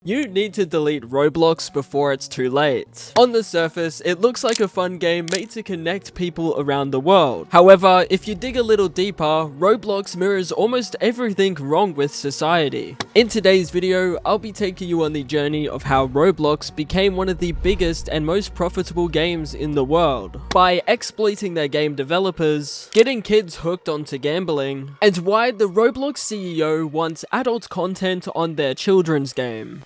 You need to delete Roblox before it's too late. On the surface, it looks like a fun game made to connect people around the world. However, if you dig a little deeper, Roblox mirrors almost everything wrong with society. In today's video, I'll be taking you on the journey of how Roblox became one of the biggest and most profitable games in the world, by exploiting their game developers, getting kids hooked onto gambling, and why the Roblox CEO wants adult content on their children's game.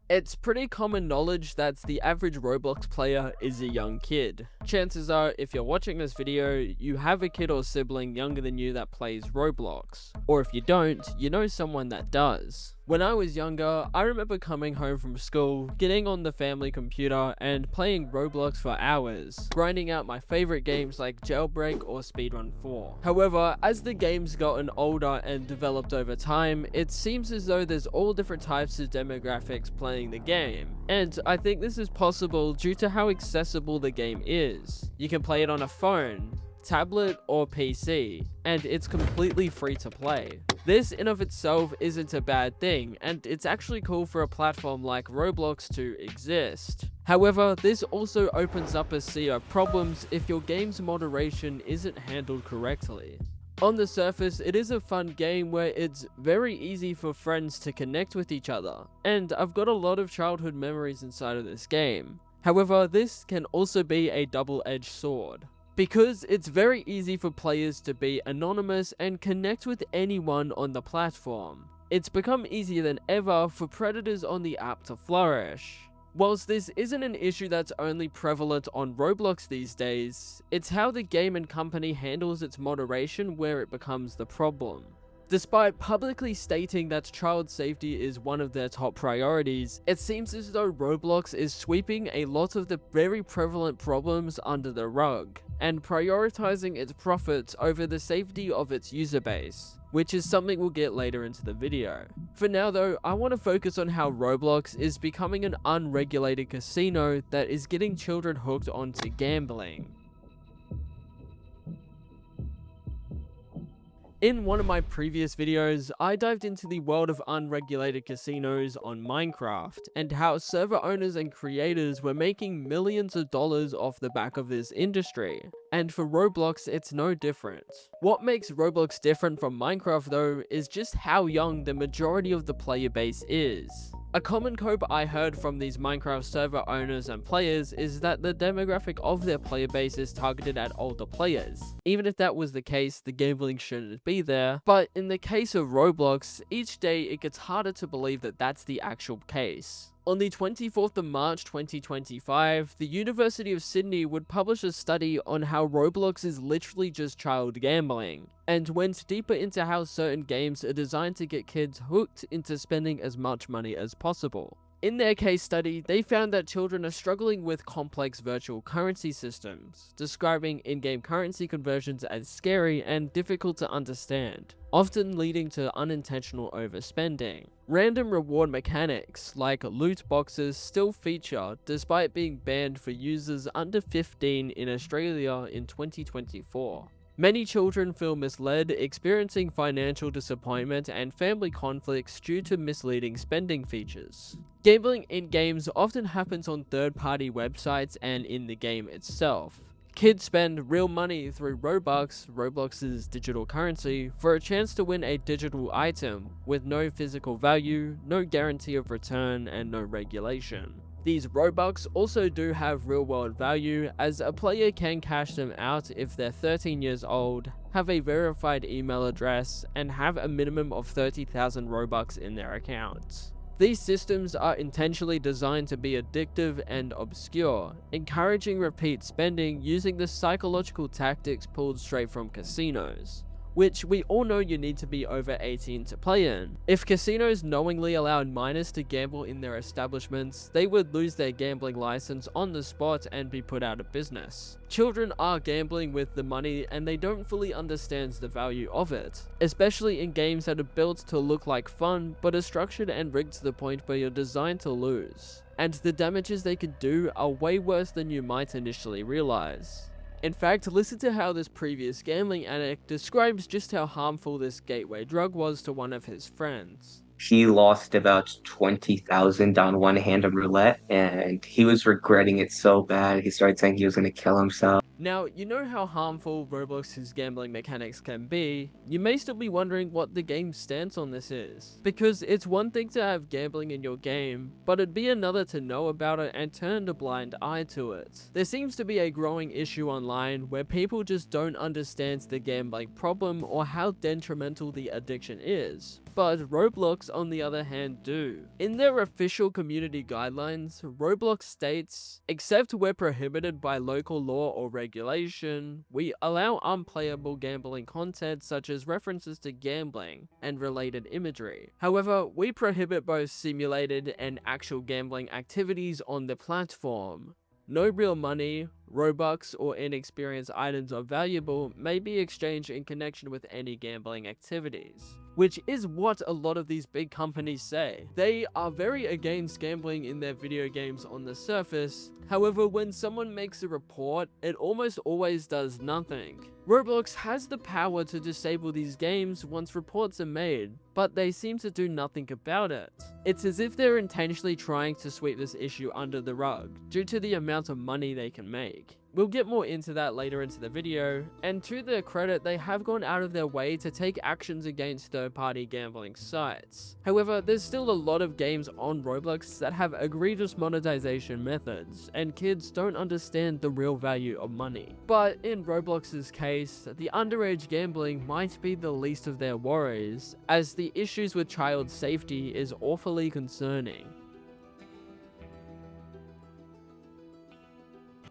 It's pretty common knowledge that the average Roblox player is a young kid. Chances are, if you're watching this video, you have a kid or sibling younger than you that plays Roblox. Or if you don't, you know someone that does. When I was younger, I remember coming home from school, getting on the family computer and playing Roblox for hours, grinding out my favorite games like Jailbreak or Speedrun 4. However, as the game's gotten older and developed over time, it seems as though there's all different types of demographics playing the game. And I think this is possible due to how accessible the game is. You can play it on a phone, tablet or PC, and it's completely free to play. This in of itself isn't a bad thing, and it's actually cool for a platform like Roblox to exist. However, this also opens up a sea of problems if your game's moderation isn't handled correctly. On the surface, it is a fun game where it's very easy for friends to connect with each other, and I've got a lot of childhood memories inside of this game. However, this can also be a double-edged sword, because it's very easy for players to be anonymous and connect with anyone on the platform. It's become easier than ever for predators on the app to flourish. Whilst this isn't an issue that's only prevalent on Roblox these days, it's how the game and company handles its moderation where it becomes the problem. Despite publicly stating that child safety is one of their top priorities, it seems as though Roblox is sweeping a lot of the very prevalent problems under the rug, and prioritizing its profits over the safety of its user base, which is something we'll get later into the video. For now though, I want to focus on how Roblox is becoming an unregulated casino that is getting children hooked onto gambling. In one of my previous videos, I dived into the world of unregulated casinos on Minecraft, and how server owners and creators were making millions of dollars off the back of this industry. And for Roblox, it's no different. What makes Roblox different from Minecraft though, is just how young the majority of the player base is. A common cope I heard from these Minecraft server owners and players is that the demographic of their player base is targeted at older players. Even if that was the case, the gambling shouldn't be there. But in the case of Roblox, each day it gets harder to believe that that's the actual case. On the 24th of March 2025, the University of Sydney would publish a study on how Roblox is literally just child gambling, and went deeper into how certain games are designed to get kids hooked into spending as much money as possible. In their case study, they found that children are struggling with complex virtual currency systems, describing in-game currency conversions as scary and difficult to understand, often leading to unintentional overspending. Random reward mechanics, like loot boxes, still feature, despite being banned for users under 15 in Australia in 2024. Many children feel misled, experiencing financial disappointment and family conflicts due to misleading spending features. Gambling in games often happens on third-party websites and in the game itself. Kids spend real money through Robux, Roblox's digital currency, for a chance to win a digital item, with no physical value, no guarantee of return, and no regulation. These Robux also do have real-world value, as a player can cash them out if they're 13 years old, have a verified email address, and have a minimum of 30,000 Robux in their account. These systems are intentionally designed to be addictive and obscure, encouraging repeat spending using the psychological tactics pulled straight from casinos. which we all know you need to be over 18 to play in. If casinos knowingly allowed minors to gamble in their establishments, they would lose their gambling license on the spot and be put out of business. Children are gambling with the money and they don't fully understand the value of it, especially in games that are built to look like fun but are structured and rigged to the point where you're designed to lose. And the damages they could do are way worse than you might initially realize. In fact, listen to how this previous gambling addict describes just how harmful this gateway drug was to one of his friends. He lost about 20,000 on one hand of roulette, and he was regretting it so bad. He started saying he was going to kill himself. Now, you know how harmful Roblox's gambling mechanics can be. You may still be wondering what the game's stance on this is. Because it's one thing to have gambling in your game, but it'd be another to know about it and turn a blind eye to it. There seems to be a growing issue online where people just don't understand the gambling problem or how detrimental the addiction is. But Roblox, on the other hand, do. In their official community guidelines, Roblox states, except where prohibited by local law or regulation, we allow unplayable gambling content such as references to gambling and related imagery. However, we prohibit both simulated and actual gambling activities on the platform. No real money, Robux, or inexperienced items are valuable may be exchanged in connection with any gambling activities. Which is what a lot of these big companies say. They are very against gambling in their video games on the surface. However, when someone makes a report, it almost always does nothing. Roblox has the power to disable these games once reports are made, but they seem to do nothing about it. It's as if they're intentionally trying to sweep this issue under the rug, due to the amount of money they can make. We'll get more into that later into the video, and to their credit, they have gone out of their way to take actions against third-party gambling sites. However, there's still a lot of games on Roblox that have egregious monetization methods, and kids don't understand the real value of money. But in Roblox's case, the underage gambling might be the least of their worries, as the issues with child safety is awfully concerning.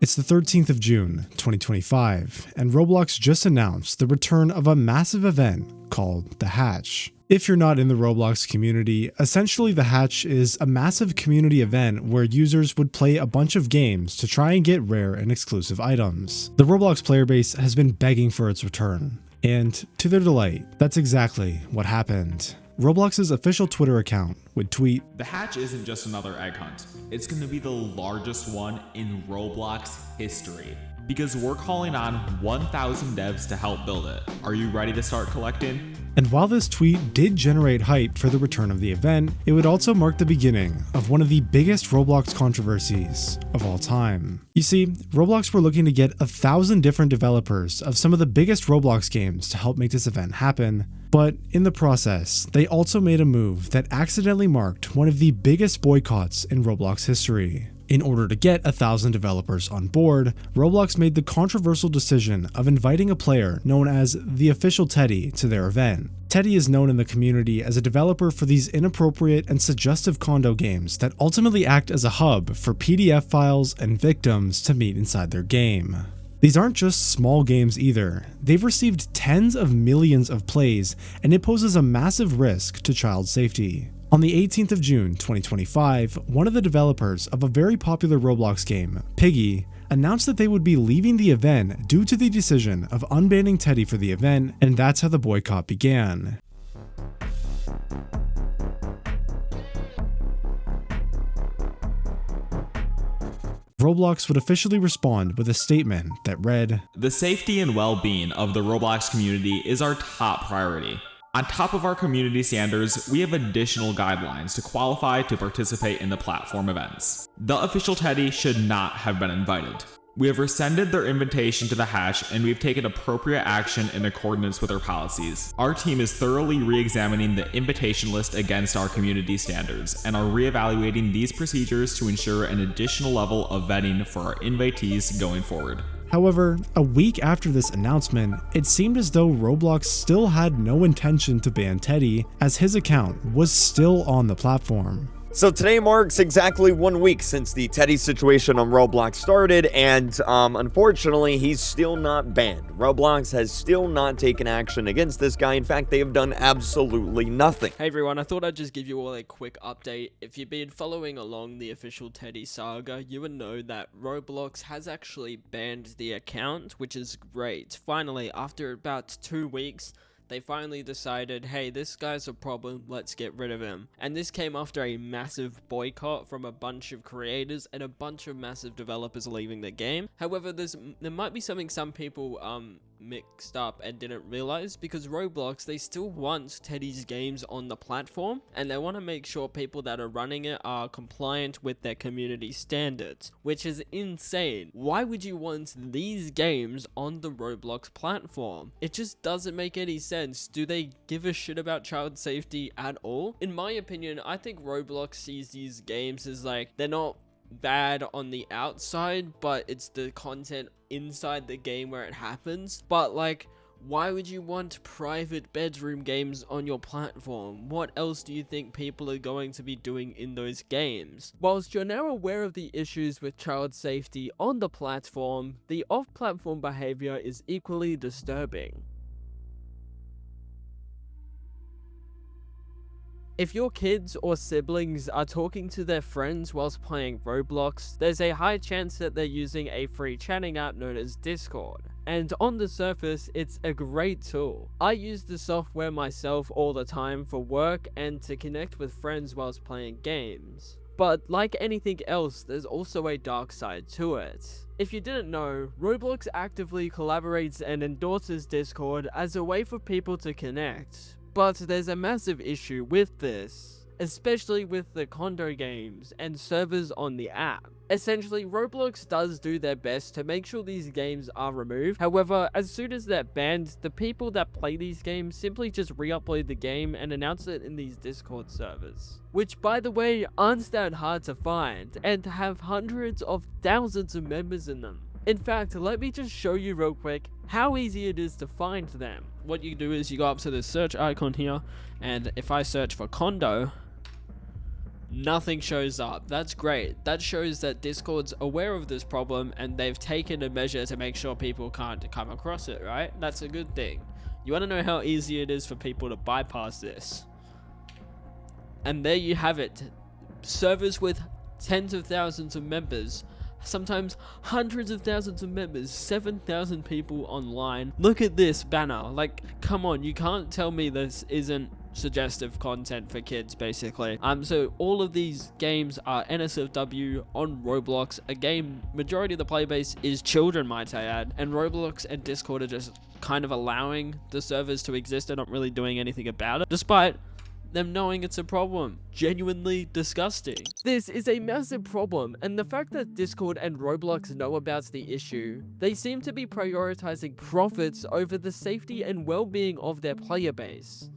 It's the 13th of June, 2025, and Roblox just announced the return of a massive event called The Hatch. If you're not in the Roblox community, essentially The Hatch is a massive community event where users would play a bunch of games to try and get rare and exclusive items. The Roblox player base has been begging for its return, and to their delight, that's exactly what happened. Roblox's official Twitter account would tweet, "The Hatch isn't just another egg hunt. It's going to be the largest one in Roblox history. Because we're calling on 1,000 devs to help build it. Are you ready to start collecting?" And while this tweet did generate hype for the return of the event, it would also mark the beginning of one of the biggest Roblox controversies of all time. You see, Roblox were looking to get 1,000 different developers of some of the biggest Roblox games to help make this event happen. But in the process, they also made a move that accidentally marked one of the biggest boycotts in Roblox history. In order to get 1,000 developers on board, Roblox made the controversial decision of inviting a player known as the official Teddy to their event. Teddy is known in the community as a developer for these inappropriate and suggestive condo games that ultimately act as a hub for PDF files and victims to meet inside their game. These aren't just small games either. They've received tens of millions of plays, and it poses a massive risk to child safety. On the 18th of June 2025, one of the developers of a very popular Roblox game, Piggy, announced that they would be leaving the event due to the decision of unbanning Teddy for the event, and that's how the boycott began. Roblox would officially respond with a statement that read, "The safety and well-being of the Roblox community is our top priority. On top of our community standards, we have additional guidelines to qualify to participate in the platform events. The official Teddy should not have been invited. We have rescinded their invitation to the Hatch, and we've taken appropriate action in accordance with our policies. Our team is thoroughly re-examining the invitation list against our community standards and are re-evaluating these procedures to ensure an additional level of vetting for our invitees going forward." However, a week after this announcement, it seemed as though Roblox still had no intention to ban Teddy, as his account was still on the platform. So today marks exactly 1 week since the Teddy situation on Roblox started, and unfortunately, he's still not banned. Roblox has still not taken action against this guy. In fact, they have done absolutely nothing. Hey everyone, I thought I'd just give you all a quick update. If you've been following along the official Teddy saga, you would know that Roblox has actually banned the account, which is great. Finally, after about 2 weeks, they finally decided, hey, this guy's a problem, let's get rid of him. And this came after a massive boycott from a bunch of creators and a bunch of massive developers leaving the game. However, there might be something some people mixed up and didn't realize, because Roblox, they still want Teddy's games on the platform, and they want to make sure people that are running it are compliant with their community standards, which is insane. Why would you want these games on the Roblox platform? It just doesn't make any sense. Do they give a shit about child safety at all? In my opinion, I think Roblox sees these games as like, they're not bad on the outside, but it's the content inside the game where it happens. But like, why would you want private bedroom games on your platform? What else do you think people are going to be doing in those games? Whilst you're now aware of the issues with child safety on the platform, the off-platform behavior is equally disturbing. If your kids or siblings are talking to their friends whilst playing Roblox, there's a high chance that they're using a free chatting app known as Discord. And on the surface, it's a great tool. I use the software myself all the time for work and to connect with friends whilst playing games. But like anything else, there's also a dark side to it. If you didn't know, Roblox actively collaborates and endorses Discord as a way for people to connect. But there's a massive issue with this, especially with the condo games and servers on the app. Essentially, Roblox does do their best to make sure these games are removed. However, as soon as they're banned, the people that play these games simply just re-upload the game and announce it in these Discord servers. Which, by the way, aren't that hard to find, and have hundreds of thousands of members in them. In fact, let me just show you real quick how easy it is to find them. What you do is you go up to the search icon here, and if I search for condo, nothing shows up. That's great. That shows that Discord's aware of this problem and they've taken a measure to make sure people can't come across it, right? That's a good thing. You want to know how easy it is for people to bypass this? And there you have it. Servers with tens of thousands of members, sometimes hundreds of thousands of members, 7,000 people online. Look at this banner. Like, come on, you can't tell me this isn't suggestive content for kids, basically. So all of these games are NSFW on Roblox, a game majority of the player base is children, might I add, and Roblox and Discord are just kind of allowing the servers to exist. They're not really doing anything about it, despite them knowing it's a problem. Genuinely disgusting. This is a massive problem, and the fact that Discord and Roblox know about the issue, they seem to be prioritizing profits over the safety and well-being of their player base.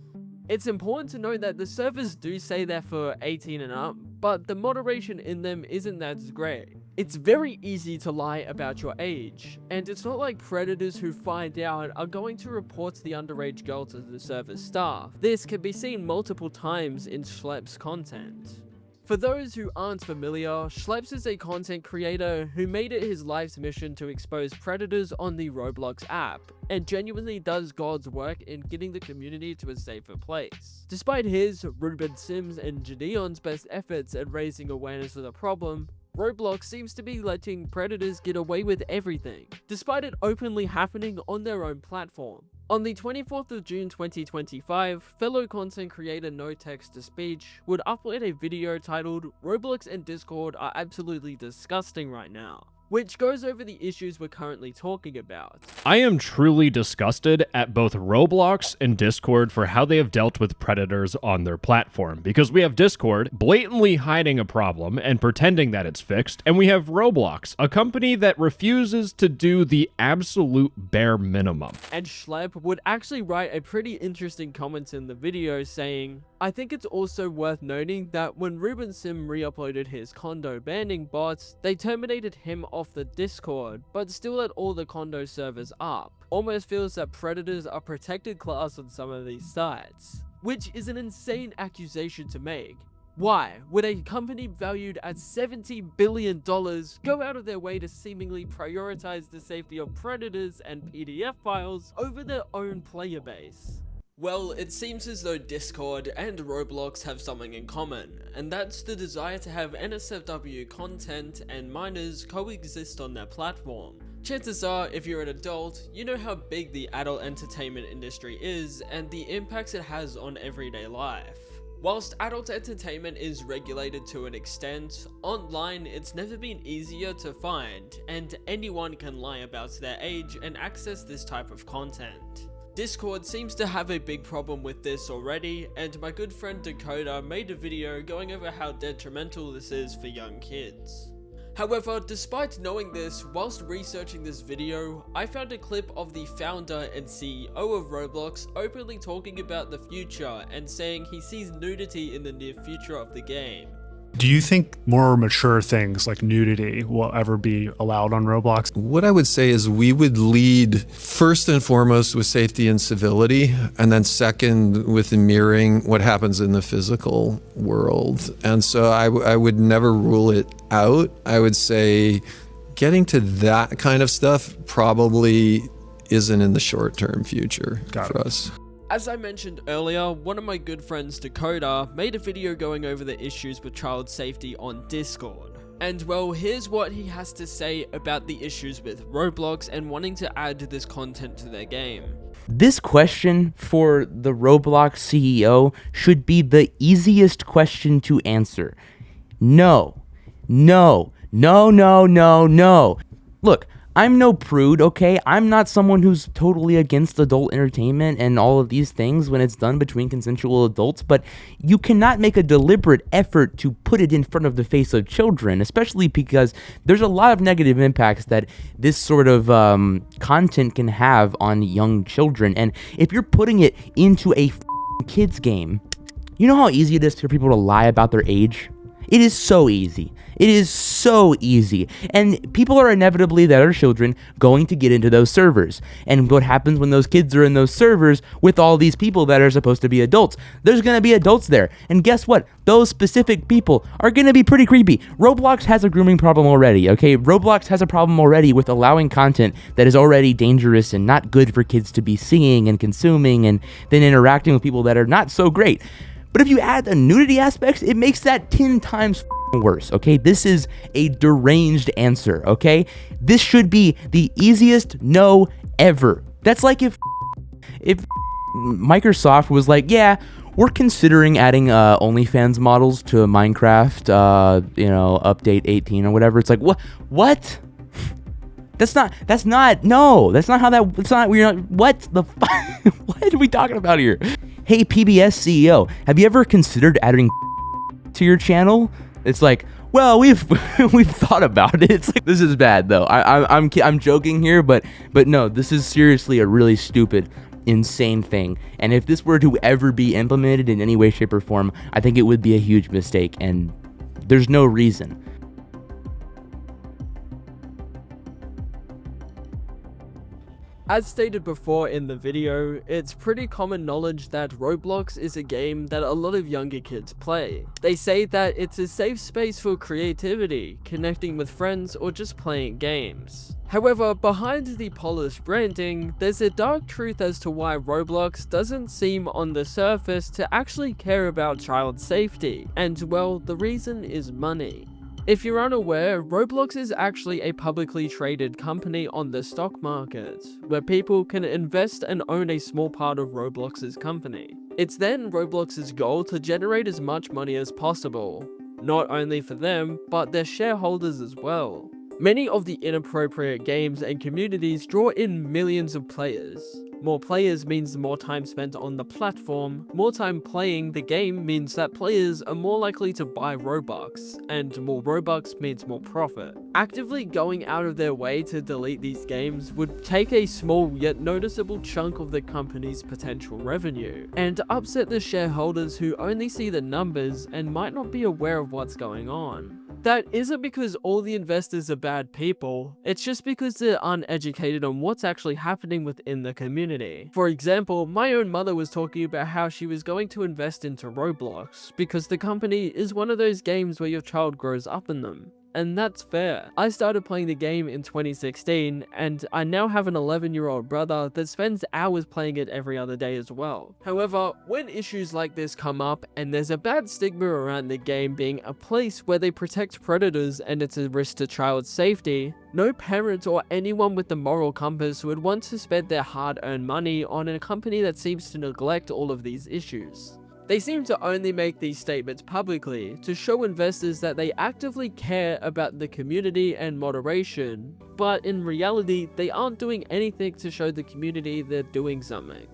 It's important to note that the servers do say they're for 18 and up, but the moderation in them isn't that great. It's very easy to lie about your age, and it's not like predators who find out are going to report the underage girl to the server's staff. This can be seen multiple times in Schlepp's content. For those who aren't familiar, Schleps is a content creator who made it his life's mission to expose predators on the Roblox app, and genuinely does God's work in getting the community to a safer place. Despite his, Ruben Sims, and Gideon's best efforts at raising awareness of the problem, Roblox seems to be letting predators get away with everything, despite it openly happening on their own platform. On the 24th of June 2025, fellow content creator No Text to Speech would upload a video titled "Roblox and Discord are absolutely disgusting right now," which goes over the issues we're currently talking about. I am truly disgusted at both Roblox and Discord for how they have dealt with predators on their platform, because we have Discord blatantly hiding a problem and pretending that it's fixed, and we have Roblox, a company that refuses to do the absolute bare minimum. And Schlepp would actually write a pretty interesting comment in the video saying, "I think it's also worth noting that when Ruben Sim re-uploaded his condo banning bots, they terminated him off the Discord, but still let all the condo servers up. Almost feels that predators are protected class on some of these sites," which is an insane accusation to make. Why would a company valued at $70 billion go out of their way to seemingly prioritize the safety of predators and PDF files over their own player base? Well, it seems as though Discord and Roblox have something in common, and that's the desire to have NSFW content and minors coexist on their platform. Chances are, if you're an adult, you know how big the adult entertainment industry is and the impacts it has on everyday life. Whilst adult entertainment is regulated to an extent, online it's never been easier to find, and anyone can lie about their age and access this type of content. Discord seems to have a big problem with this already, and my good friend Dakota made a video going over how detrimental this is for young kids. However, despite knowing this, whilst researching this video, I found a clip of the founder and CEO of Roblox openly talking about the future and saying he sees nudity in the near future of the game. Do you think more mature things like nudity will ever be allowed on Roblox? What I would say is we would lead first and foremost with safety and civility, and then second with mirroring what happens in the physical world. And so I would never rule it out. I would say getting to that kind of stuff probably isn't in the short-term future for us. As I mentioned earlier, one of my good friends, Dakota, made a video going over the issues with child safety on Discord. And well, here's what he has to say about the issues with Roblox and wanting to add this content to their game. This question for the Roblox CEO should be the easiest question to answer. No. No. No, no, no, no. Look, I'm no prude, okay? I'm not someone who's totally against adult entertainment and all of these things when it's done between consensual adults, but you cannot make a deliberate effort to put it in front of the face of children, especially because there's a lot of negative impacts that this sort of content can have on young children. And if you're putting it into a kids game, you know how easy it is for people to lie about their age? It is so easy. It is so easy. And people are inevitably, that are children, going to get into those servers. And what happens when those kids are in those servers with all these people that are supposed to be adults? There's going to be adults there. And guess what? Those specific people are going to be pretty creepy. Roblox has a grooming problem already, okay? Roblox has a problem already with allowing content that is already dangerous and not good for kids to be seeing and consuming and then interacting with people that are not so great. But if you add the nudity aspects, it makes that 10 times worse, okay? This is a deranged answer, okay? This should be the easiest no ever. That's like if Microsoft was like, yeah, we're considering adding OnlyFans models to Minecraft, update 18 or whatever. It's like, what? That's not how what the fuck? What are we talking about here? Hey, PBS CEO, have you ever considered adding to your channel? It's like, well, we've thought about it. It's like, this is bad though. I'm joking here, but no, this is seriously a really stupid, insane thing. And if this were to ever be implemented in any way, shape, or form, I think it would be a huge mistake, and there's no reason. As stated before in the video, it's pretty common knowledge that Roblox is a game that a lot of younger kids play. They say that it's a safe space for creativity, connecting with friends, or just playing games. However, behind the polished branding, there's a dark truth as to why Roblox doesn't seem on the surface to actually care about child safety, and well, the reason is money. If you're unaware, Roblox is actually a publicly traded company on the stock market, where people can invest and own a small part of Roblox's company. It's then Roblox's goal to generate as much money as possible, not only for them, but their shareholders as well. Many of the inappropriate games and communities draw in millions of players. More players means more time spent on the platform. More time playing the game means that players are more likely to buy Robux, and more Robux means more profit. Actively going out of their way to delete these games would take a small yet noticeable chunk of the company's potential revenue, and upset the shareholders who only see the numbers and might not be aware of what's going on. That isn't because all the investors are bad people, it's just because they're uneducated on what's actually happening within the community. For example, my own mother was talking about how she was going to invest into Roblox, because the company is one of those games where your child grows up in them. And that's fair. I started playing the game in 2016, and I now have an 11-year-old brother that spends hours playing it every other day as well. However, when issues like this come up, and there's a bad stigma around the game being a place where they protect predators and it's a risk to child safety, no parent or anyone with the moral compass would want to spend their hard-earned money on a company that seems to neglect all of these issues. They seem to only make these statements publicly to show investors that they actively care about the community and moderation, but in reality, they aren't doing anything to show the community they're doing something.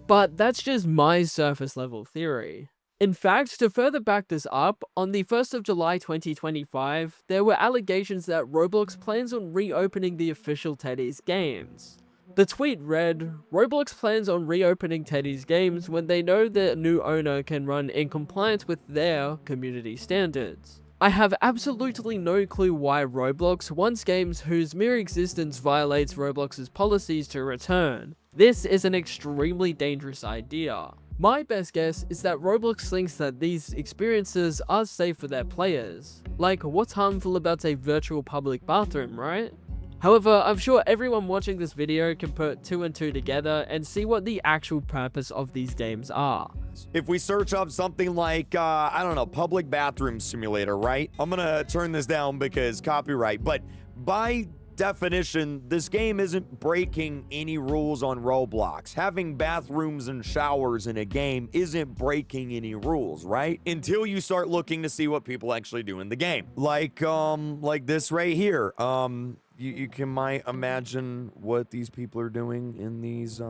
But that's just my surface level theory. In fact, to further back this up, on the 1st of July 2025, there were allegations that Roblox plans on reopening the official Teddy's games. The tweet read, "Roblox plans on reopening Teddy's games when they know their new owner can run in compliance with their community standards." I have absolutely no clue why Roblox wants games whose mere existence violates Roblox's policies to return. This is an extremely dangerous idea. My best guess is that Roblox thinks that these experiences are safe for their players. Like, what's harmful about a virtual public bathroom, right? However, I'm sure everyone watching this video can put 2 and 2 together and see what the actual purpose of these games are. If we search up something like, I don't know, public bathroom simulator, right? I'm gonna turn this down because copyright, but by definition, this game isn't breaking any rules on Roblox. Having bathrooms and showers in a game isn't breaking any rules, right? Until you start looking to see what people actually do in the game. Like this right here. You can might imagine what these people are doing in these,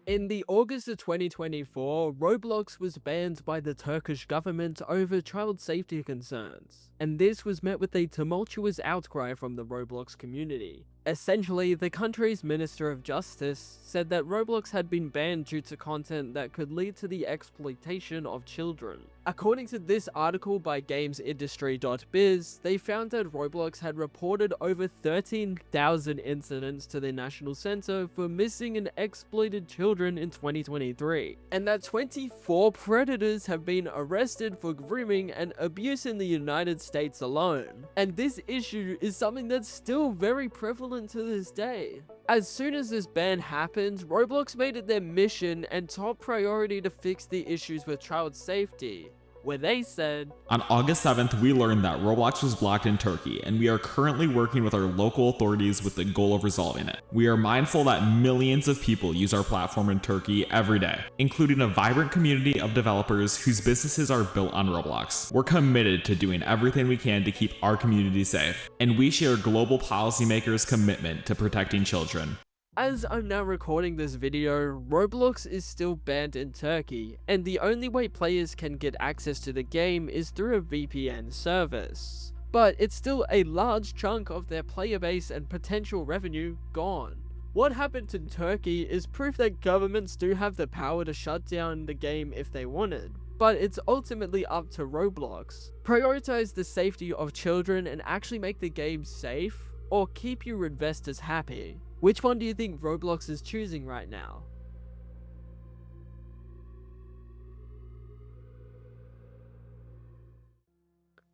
In the August of 2024, Roblox was banned by the Turkish government over child safety concerns, and this was met with a tumultuous outcry from the Roblox community. Essentially, the country's Minister of Justice said that Roblox had been banned due to content that could lead to the exploitation of children. According to this article by gamesindustry.biz, they found that Roblox had reported over 13,000 incidents to the National Center for missing and exploited children in 2023, and that 24 predators have been arrested for grooming and abuse in the United States alone. And this issue is something that's still very prevalent to this day. As soon as this ban happened, Roblox made it their mission and top priority to fix the issues with child safety, where they said, On August 7th, we learned that Roblox was blocked in Turkey, and we are currently working with our local authorities with the goal of resolving it. We are mindful that millions of people use our platform in Turkey every day, including a vibrant community of developers whose businesses are built on Roblox. We're committed to doing everything we can to keep our community safe, and we share global policymakers' commitment to protecting children. As I'm now recording this video, Roblox is still banned in Turkey, and the only way players can get access to the game is through a VPN service. But it's still a large chunk of their player base and potential revenue gone. What happened in Turkey is proof that governments do have the power to shut down the game if they wanted, but it's ultimately up to Roblox. Prioritize the safety of children and actually make the game safe, or keep your investors happy. Which one do you think Roblox is choosing right now?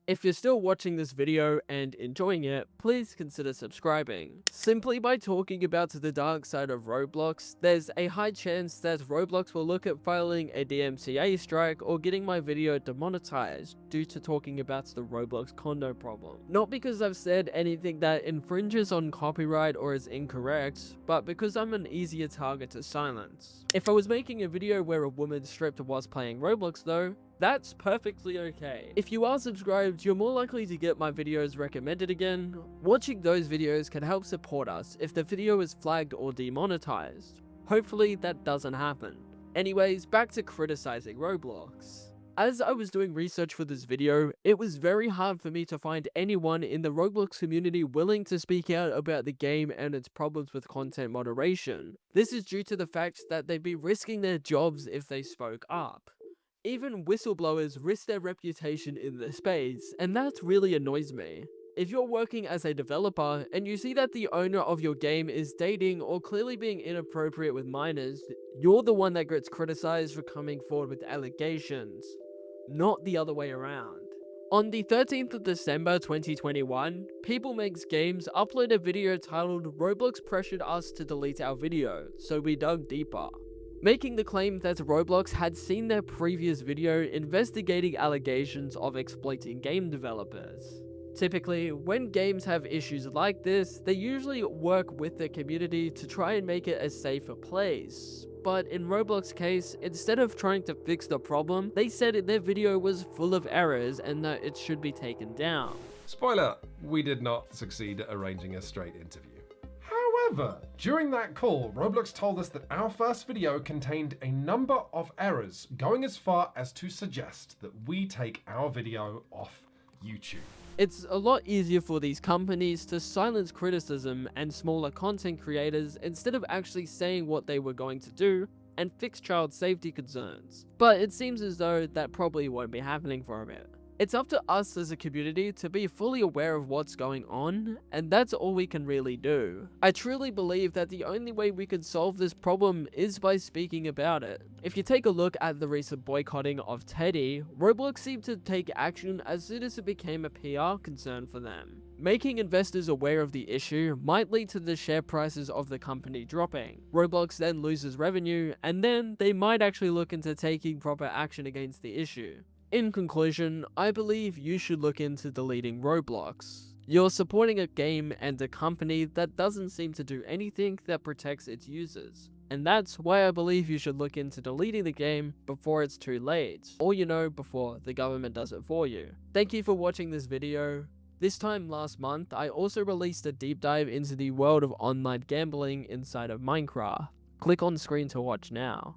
If you're still watching this video and enjoying it, please consider subscribing. Simply by talking about the dark side of Roblox, there's a high chance that Roblox will look at filing a DMCA strike or getting my video demonetized due to talking about the Roblox condo problem. Not because I've said anything that infringes on copyright or is incorrect, but because I'm an easier target to silence. If I was making a video where a woman stripped whilst playing Roblox though, that's perfectly okay. If you are subscribed, you're more likely to get my videos recommended again. Watching those videos can help support us if the video is flagged or demonetized. Hopefully that doesn't happen. Anyways, back to criticizing Roblox. As I was doing research for this video, it was very hard for me to find anyone in the Roblox community willing to speak out about the game and its problems with content moderation. This is due to the fact that they'd be risking their jobs if they spoke up. Even whistleblowers risk their reputation in the space, and that really annoys me. If you're working as a developer and you see that the owner of your game is dating or clearly being inappropriate with minors, you're the one that gets criticized for coming forward with allegations, not the other way around. On the 13th of December 2021, People Makes Games uploaded a video titled "Roblox pressured us to delete our video, so we dug deeper," making the claim that Roblox had seen their previous video investigating allegations of exploiting game developers. Typically, when games have issues like this, they usually work with their community to try and make it a safer place. But in Roblox's case, instead of trying to fix the problem, they said their video was full of errors and that it should be taken down. Spoiler, we did not succeed at arranging a straight interview. However, during that call, Roblox told us that our first video contained a number of errors, going as far as to suggest that we take our video off YouTube. It's a lot easier for these companies to silence criticism and smaller content creators instead of actually saying what they were going to do and fix child safety concerns. But it seems as though that probably won't be happening for a bit. It's up to us as a community to be fully aware of what's going on, and that's all we can really do. I truly believe that the only way we can solve this problem is by speaking about it. If you take a look at the recent boycotting of Teddy, Roblox seemed to take action as soon as it became a PR concern for them. Making investors aware of the issue might lead to the share prices of the company dropping. Roblox then loses revenue, and then they might actually look into taking proper action against the issue. In conclusion, I believe you should look into deleting Roblox. You're supporting a game and a company that doesn't seem to do anything that protects its users. And that's why I believe you should look into deleting the game before it's too late, or before the government does it for you. Thank you for watching this video. This time last month, I also released a deep dive into the world of online gambling inside of Minecraft. Click on screen to watch now.